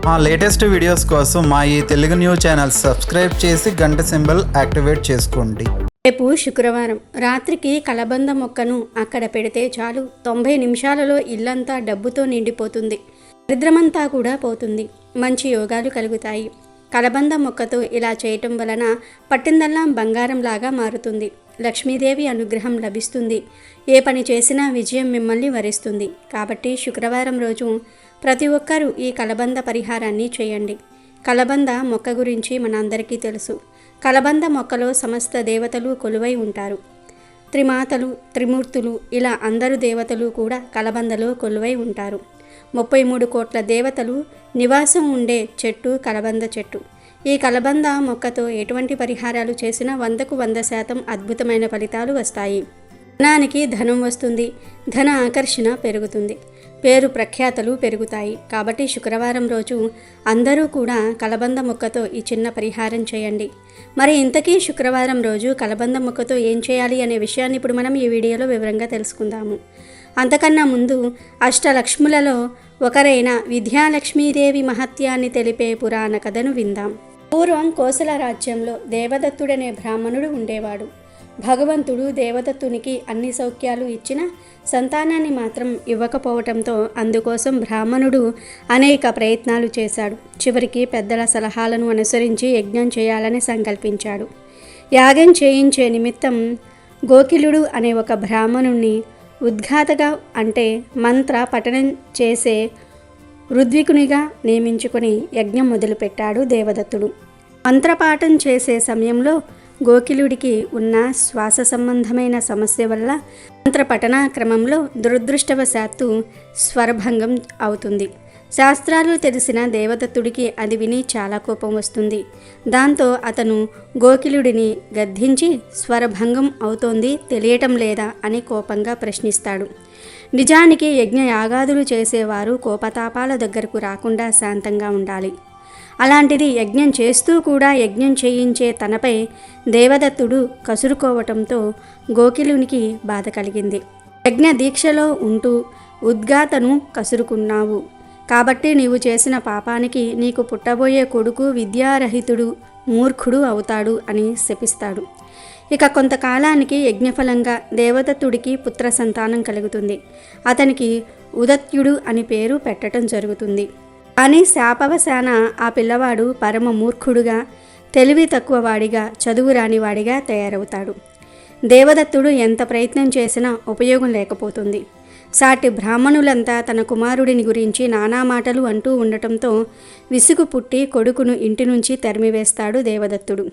మా latest videos కోసం మా ఈ తెలుగు న్యూస్ ఛానల్ సబ్స్క్రైబ్ చేసి గంట సింబల్ యాక్టివేట్ చేసుకోండి. రేపు శుక్రవారం రాత్రికి కలబంద మొక్కను అక్కడ పెడితే చాలు 90 నిమిషాలలో ఇల్లంతా డబ్బుతో నిండిపోతుంది. దరిద్రమంతా కూడా పోతుంది. మంచి యోగాలు కలుగుతాయి. కలబంద మొక్కతో ఇలా చేయటం వలన పట్టిందల్లా బంగారంలాగా మారుతుంది. లక్ష్మీదేవి అనుగ్రహం లభిస్తుంది. ఏ పని చేసినా విజయం మిమ్మల్ని వరిస్తుంది. కాబట్టి శుక్రవారం రోజు ప్రతి ఒక్కరూ ఈ కలబంద పరిహారాన్ని చేయండి. కలబంద మొక్క గురించి మనందరికీ తెలుసు. కలబంద మొక్కలో సమస్త దేవతలు కొలువై ఉంటారు. త్రిమాతలు, త్రిమూర్తులు ఇలా అందరు దేవతలు కూడా కలబందలో కొలువై ఉంటారు. 33 కోట్ల దేవతలు నివాసం ఉండే చెట్టు కలబంద చెట్టు. ఈ కలబంద మొక్కతో ఎటువంటి పరిహారాలు చేసినా 100కు 100% అద్భుతమైన ఫలితాలు వస్తాయి. ధనానికి ధనం వస్తుంది. ధన ఆకర్షణ పెరుగుతుంది. పేరు ప్రఖ్యాతలు పెరుగుతాయి. కాబట్టి శుక్రవారం రోజు అందరూ కూడా కలబంద మొక్కతో ఈ చిన్న పరిహారం చేయండి. మరి ఇంతకీ శుక్రవారం రోజు కలబంద మొక్కతో ఏం చేయాలి అనే విషయాన్ని ఇప్పుడు మనం ఈ వీడియోలో వివరంగా తెలుసుకుందాము. అంతకన్నా ముందు అష్టలక్ష్ములలో ఒకరైన విద్యాలక్ష్మీదేవి మహత్యాన్ని తెలిపే పురాణ కథను విందాం. పూర్వం కోసల రాజ్యంలో దేవదత్తుడనే బ్రాహ్మణుడు ఉండేవాడు. భగవంతుడు దేవదత్తునికి అన్ని సౌఖ్యాలు ఇచ్చిన సంతానాన్ని మాత్రం ఇవ్వకపోవటంతో అందుకోసం బ్రాహ్మణుడు అనేక ప్రయత్నాలు చేశాడు. చివరికి పెద్దల సలహాలను అనుసరించి యజ్ఞం చేయాలని సంకల్పించాడు. యాగం చేయించే నిమిత్తం గోకిలుడు అనే ఒక బ్రాహ్మణుణ్ణి ఉద్ఘాతగా అంటే మంత్ర పఠనం చేసే ఋద్వికునిగా నియమించుకొని యజ్ఞం మొదలుపెట్టాడు దేవదత్తుడు. మంత్రపాఠం చేసే సమయంలో గోకిలుడికి ఉన్న శ్వాస సంబంధమైన సమస్య వల్ల మంత్రపఠన క్రమంలో దురదృష్టవశాత్తు స్వరభంగం అవుతుంది. శాస్త్రాలు తెలిసిన దేవదత్తుడికి అది విని చాలా కోపం వస్తుంది. దాంతో అతను గోకిలుడిని గద్దించి స్వరభంగం అవుతోంది తెలియటం లేదా అని కోపంగా ప్రశ్నిస్తాడు. నిజానికి యజ్ఞ యాగాదులు చేసేవారు కోపతాపాల దగ్గరకు రాకుండా శాంతంగా ఉండాలి. అలాంటిది యజ్ఞం చేస్తూ కూడా యజ్ఞం చేయించే తనపై దేవదత్తుడు కసురుకోవటంతో గోకిలునికి బాధ కలిగింది. యజ్ఞ దీక్షలో ఉంటూ ఉద్గాతను కసురుకున్నావు కాబట్టి నీవు చేసిన పాపానికి నీకు పుట్టబోయే కొడుకు విద్యారహితుడు మూర్ఖుడు అవుతాడు అని శపిస్తాడు. ఇక కొంతకాలానికి యజ్ఞఫలంగా దేవదత్తుడికి పుత్ర సంతానం కలుగుతుంది. అతనికి ఉదత్యుడు అని పేరు పెట్టడం జరుగుతుంది. కానీ శాపవశాన ఆ పిల్లవాడు పరమ మూర్ఖుడుగా, తెలివి తక్కువ వాడిగా, చదువు రాని వాడిగా తయారవుతాడు. దేవదత్తుడు ఎంత ప్రయత్నం చేసినా ఉపయోగం లేకపోతుంది. సాటి బ్రాహ్మణులంతా తన కుమారుడిని గురించి నానా మాటలు అంటూ ఉండటంతో విసుగు పుట్టి కొడుకును ఇంటి నుంచి తరిమివేస్తాడు దేవదత్తుడు.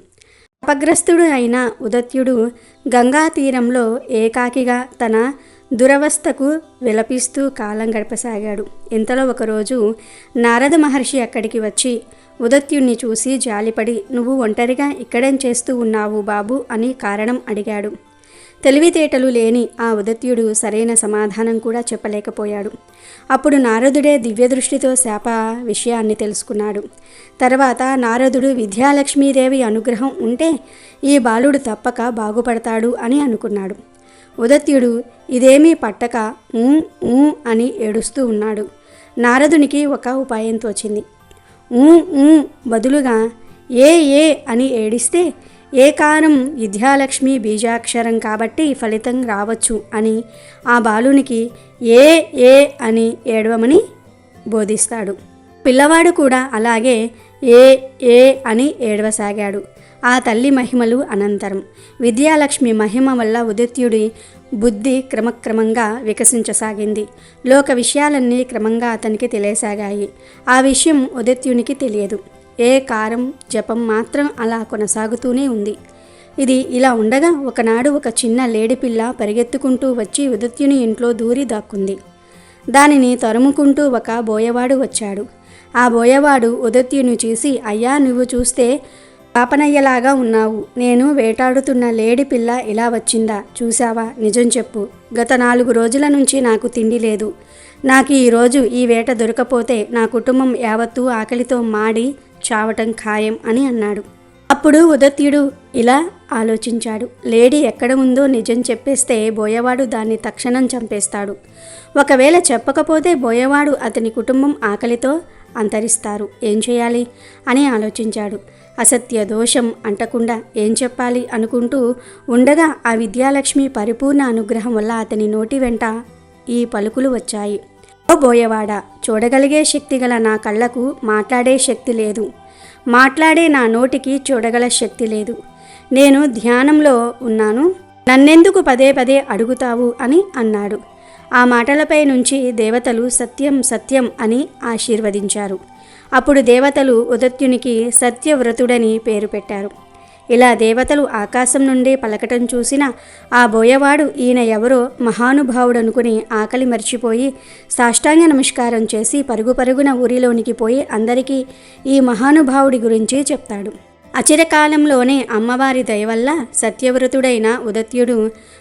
అపగ్రస్తుడు అయిన ఉదత్యుడు గంగా తీరంలో ఏకాకిగా తన దురవస్థకు విలపిస్తూ కాలం గడపసాగాడు. ఇంతలో ఒకరోజు నారద మహర్షి అక్కడికి వచ్చి ఉదత్యుణ్ణి చూసి జాలిపడి, నువ్వు ఒంటరిగా ఇక్కడేం చేస్తూ ఉన్నావు బాబు అని కారణం అడిగాడు. తెలివితేటలు లేని ఆ ఉదత్యుడు సరైన సమాధానం కూడా చెప్పలేకపోయాడు. అప్పుడు నారదుడే దివ్యదృష్టితో శాప విషయాన్ని తెలుసుకున్నాడు. తర్వాత నారదుడు విద్యాలక్ష్మీదేవి అనుగ్రహం ఉంటే ఈ బాలుడు తప్పక బాగుపడతాడు అని అనుకున్నాడు. ఉదత్యుడు ఇదేమీ పట్టక ఊ అని ఏడుస్తూ ఉన్నాడు. నారదునికి ఒక ఉపాయం తోచింది. ఊ బదులుగా ఏ అని ఏడిస్తే ఏకారం విద్యాలక్ష్మి బీజాక్షరం కాబట్టి ఫలితం రావచ్చు అని ఆ బాలునికి ఏ అని ఏడవమని బోధిస్తాడు. పిల్లవాడు కూడా అలాగే ఏ అని ఏడవసాగాడు. ఆ తల్లి మహిమలు అనంతరం విద్యాలక్ష్మి మహిమ వల్ల ఉదత్యుడి బుద్ధి క్రమక్రమంగా వికసించసాగింది. లోక విషయాలన్నీ క్రమంగా అతనికి తెలియసాగాయి. ఆ విషయం ఉదత్యునికి తెలియదు. ఏ కారం జపం మాత్రం అలా కొనసాగుతూనే ఉంది. ఇది ఇలా ఉండగా ఒకనాడు ఒక చిన్న లేడిపిల్ల పరిగెత్తుకుంటూ వచ్చి ఉదత్యుని ఇంట్లో దూరి దాక్కుంది. దానిని తరుముకుంటూ ఒక బోయవాడు వచ్చాడు. ఆ బోయవాడు ఉదత్యుని చూసి, అయ్యా, నువ్వు చూస్తే పాపనయ్యలాగా ఉన్నావు. నేను వేటాడుతున్న లేడి పిల్ల ఇలా వచ్చిందా? చూసావా? నిజం చెప్పు. గత 4 రోజుల నుంచి నాకు తిండి లేదు. నాకు ఈరోజు ఈ వేట దొరకపోతే నా కుటుంబం యావత్తూ ఆకలితో మాడి చావటం ఖాయం అని అన్నాడు. అప్పుడు ఉదత్యుడు ఇలా ఆలోచించాడు. లేడీ ఎక్కడ ఉందో నిజం చెప్పేస్తే బోయవాడు దాన్ని తక్షణం చంపేస్తాడు. ఒకవేళ చెప్పకపోతే బోయవాడు అతని కుటుంబం ఆకలితో అంతరిస్తారు. ఏం చేయాలి అని ఆలోచించాడు. అసత్య దోషం అంటకుండా ఏం చెప్పాలి అనుకుంటూ ఉండగా ఆ విద్యాలక్ష్మి పరిపూర్ణ అనుగ్రహం వల్ల అతని నోటి వెంట ఈ పలుకులు వచ్చాయి. ఓ బోయవాడా, చూడగలిగే శక్తి గల నా కళ్ళకు మాట్లాడే శక్తి లేదు. మాట్లాడే నా నోటికి చూడగల శక్తి లేదు. నేను ధ్యానంలో ఉన్నాను. నన్నెందుకు పదే పదే అడుగుతావు అని అన్నాడు. ఆ మాటలపై నుంచి దేవతలు సత్యం సత్యం అని ఆశీర్వదించారు. అప్పుడు దేవతలు ఉదత్యునికి సత్యవ్రతుడని పేరు పెట్టారు. ఇలా దేవతలు ఆకాశం నుండి పలకటం చూసిన ఆ బోయవాడు ఈయన ఎవరో మహానుభావుడనుకుని ఆకలి మర్చిపోయి సాష్టాంగ నమస్కారం చేసి పరుగు పరుగున ఊరిలోనికి పోయి అందరికీ ఈ మహానుభావుడి గురించి చెప్తాడు. అచిరకాలంలోనే అమ్మవారి దయవల్ల సత్యవ్రతుడైన ఉదత్యుడు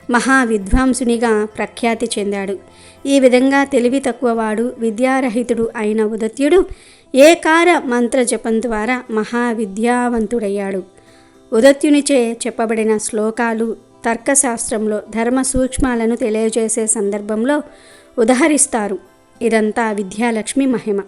మహావిద్వాంసునిగా ప్రఖ్యాతి చెందాడు. ఈ విధంగా తెలివి తక్కువవాడు, విద్యారహితుడు అయిన ఉదత్యుడు ఏకార మంత్ర జపం ద్వారా మహావిద్యావంతుడయ్యాడు. ఉదత్యునిచే చెప్పబడిన శ్లోకాలు తర్కశాస్త్రంలో ధర్మ సూక్ష్మాలను తెలియజేసే సందర్భంలో ఉదహరిస్తారు. ఇదంతా విద్యాలక్ష్మి మహిమ.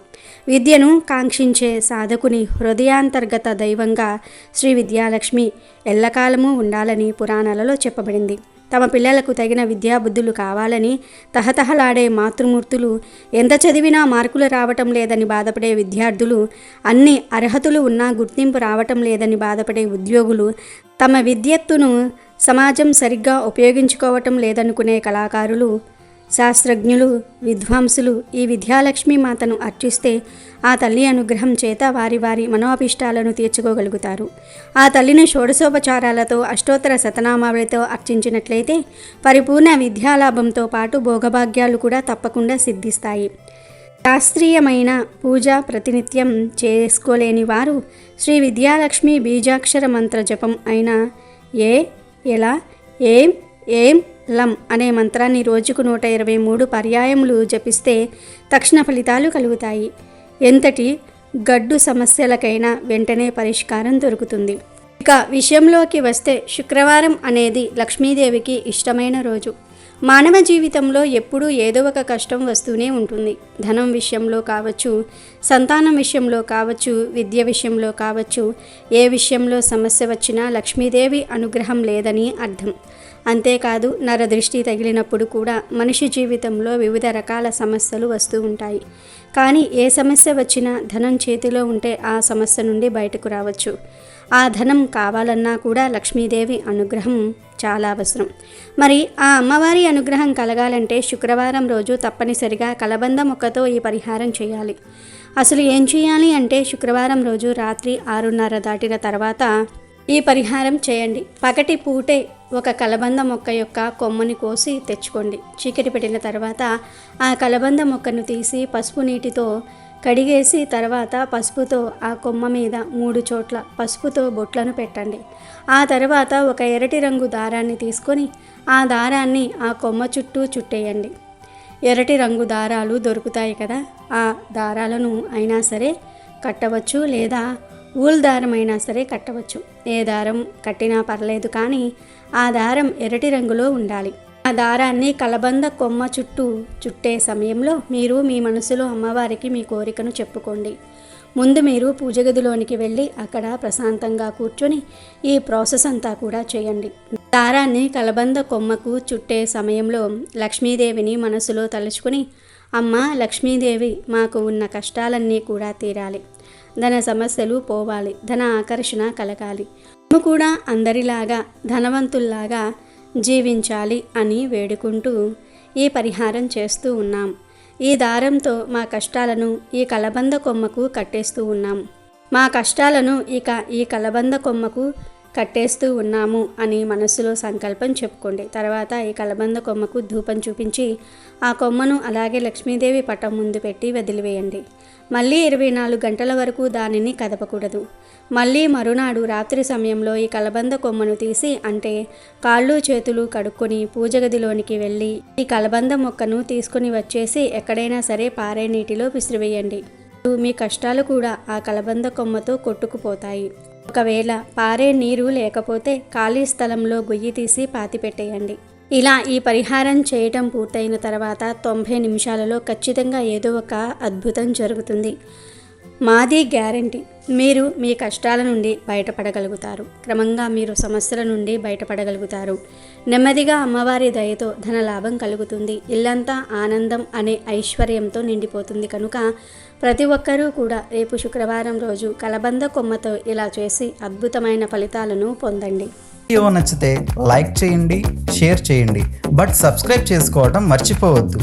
విద్యను కాంక్షించే సాధకుని హృదయాంతర్గత దైవంగా శ్రీ విద్యాలక్ష్మి ఎల్లకాలమూ ఉండాలని పురాణాలలో చెప్పబడింది. తమ పిల్లలకు తగిన విద్యాబుద్ధులు కావాలని తహతహలాడే మాతృమూర్తులు, ఎంత చదివినా మార్కులు రావటం లేదని బాధపడే విద్యార్థులు, అన్ని అర్హతలు ఉన్నా గుర్తింపు రావటం లేదని బాధపడే ఉద్యోగులు, తమ విద్యత్తును సమాజం సరిగ్గా ఉపయోగించుకోవటం లేదనుకునే కళాకారులు, శాస్త్రజ్ఞులు, విద్వాంసులు ఈ విద్యాలక్ష్మి మాతను అర్చిస్తే ఆ తల్లి అనుగ్రహం చేత వారి వారి మనోభిష్టాలను తీర్చుకోగలుగుతారు. ఆ తల్లిని షోడశోపచారాలతో అష్టోత్తర శతనామావళితో అర్చించినట్లయితే పరిపూర్ణ విద్యాలాభంతో పాటు భోగభాగ్యాలు కూడా తప్పకుండా సిద్ధిస్తాయి. శాస్త్రీయమైన పూజ ప్రతినిత్యం చేసుకోలేని వారు శ్రీ విద్యాలక్ష్మి బీజాక్షర మంత్ర జపం అయిన ఏ ఎలా ఏం ఏం లం అనే మంత్రాన్ని రోజుకు 123 పర్యాయములు జపిస్తే తక్షణ ఫలితాలు కలుగుతాయి. ఎంతటి గడ్డు సమస్యలకైనా వెంటనే పరిష్కారం దొరుకుతుంది. ఇక విషయంలోకి వస్తే శుక్రవారం అనేది లక్ష్మీదేవికి ఇష్టమైన రోజు. మానవ జీవితంలో ఎప్పుడూ ఏదో ఒక కష్టం వస్తూనే ఉంటుంది. ధనం విషయంలో కావచ్చు, సంతానం విషయంలో కావచ్చు, విద్య విషయంలో కావచ్చు, ఏ విషయంలో సమస్య వచ్చినా లక్ష్మీదేవి అనుగ్రహం లేదని అర్థం. అంతేకాదు నరదృష్టి తగిలినప్పుడు కూడా మనిషి జీవితంలో వివిధ రకాల సమస్యలు వస్తూ ఉంటాయి. కానీ ఏ సమస్య వచ్చినా ధనం చేతిలో ఉంటే ఆ సమస్య నుండి బయటకు రావచ్చు. ఆ ధనం కావాలన్నా కూడా లక్ష్మీదేవి అనుగ్రహం చాలా అవసరం. మరి ఆ అమ్మవారి అనుగ్రహం కలగాలంటే శుక్రవారం రోజు తప్పనిసరిగా కలబంద మొక్కతో ఈ పరిహారం చేయాలి. అసలు ఏం చేయాలి అంటే శుక్రవారం రోజు రాత్రి 6:30 దాటిన తర్వాత ఈ పరిహారం చేయండి. పగటి పూటే ఒక కలబంద మొక్క యొక్క కొమ్మని కోసి తెచ్చుకోండి. చీకటి పెట్టిన తర్వాత ఆ కలబంద మొక్కను తీసి పసుపు నీటితో కడిగేసి తర్వాత పసుపుతో ఆ కొమ్మ మీద 3 చోట్ల పసుపుతో బొట్లను పెట్టండి. ఆ తర్వాత ఒక ఎర్రటి రంగు దారాన్ని తీసుకొని ఆ దారాన్ని ఆ కొమ్మ చుట్టూ చుట్టేయండి. ఎర్రటి రంగు దారాలు దొరుకుతాయి కదా, ఆ దారాలను అయినా సరే కట్టవచ్చు, లేదా ఊల్ దారం అయినా సరే కట్టవచ్చు. ఏ దారం కట్టినా పర్లేదు, కానీ ఆ దారం ఎర్రటి రంగులో ఉండాలి. ఆ దారాన్ని కలబంద కొమ్మ చుట్టూ చుట్టే సమయంలో మీరు మీ మనసులో అమ్మవారికి మీ కోరికను చెప్పుకోండి. ముందు మీరు పూజ గదిలోనికి వెళ్ళి అక్కడ ప్రశాంతంగా కూర్చొని ఈ ప్రాసెస్ అంతా కూడా చేయండి. దారాన్ని కలబంద కొమ్మకు చుట్టే సమయంలో లక్ష్మీదేవిని మనసులో తలుచుకుని, అమ్మ లక్ష్మీదేవి, మాకు ఉన్న కష్టాలన్నీ కూడా తీరాలి, ధన సమస్యలు పోవాలి, ధన ఆకర్షణ కలగాలి, మేము కూడా అందరిలాగా ధనవంతుల్లాగా జీవించాలి అని వేడుకుంటూ ఈ పరిహారం చేస్తూ ఉన్నాం. ఈ దారంతో మా కష్టాలను ఈ కలబంద కొమ్మకు కట్టేస్తూ ఉన్నాం. మా కష్టాలను ఇక ఈ కలబంద కొమ్మకు కట్టేస్తూ ఉన్నాము అని మనసులో సంకల్పం చెప్పుకోండి. తర్వాత ఈ కలబంద కొమ్మకు ధూపం చూపించి ఆ కొమ్మను అలాగే లక్ష్మీదేవి పటం ముందు పెట్టి వదిలివేయండి. మళ్ళీ 24 గంటల వరకు దానిని కదపకూడదు. మళ్ళీ మరునాడు రాత్రి సమయంలో ఈ కలబంద కొమ్మను తీసి, అంటే కాళ్ళు చేతులు కడుక్కొని పూజ గదిలోనికి వెళ్ళి ఈ కలబంద మొక్కను తీసుకుని వచ్చేసి ఎక్కడైనా సరే పారే నీటిలో విసిరివేయండి. మీ కష్టాలు కూడా ఆ కలబంద కొమ్మతో కొట్టుకుపోతాయి. ఒకవేళ పారే నీరు లేకపోతే ఖాళీ స్థలంలో గొయ్యి తీసి పాతిపెట్టేయండి. ఇలా ఈ పరిహారం చేయటం పూర్తయిన తర్వాత 90 నిమిషాలలో ఖచ్చితంగా ఏదో ఒక అద్భుతం జరుగుతుంది. మాది గ్యారంటీ. మీరు మీ కష్టాల నుండి బయటపడగలుగుతారు. క్రమంగా మీరు సమస్యల నుండి బయటపడగలుగుతారు. నెమ్మదిగా అమ్మవారి దయతో ధనలాభం కలుగుతుంది. ఇల్లంతా ఆనందం అనే ఐశ్వర్యంతో నిండిపోతుంది. కనుక ప్రతి ఒక్కరూ కూడా రేపు శుక్రవారం రోజు కలబంద కొమ్మతో ఇలా చేసి అద్భుతమైన ఫలితాలను పొందండి. వీడియో నచ్చితే లైక్ చేయండి, షేర్ చేయండి, బట్ సబ్స్క్రైబ్ చేసుకోవడం మర్చిపోవద్దు.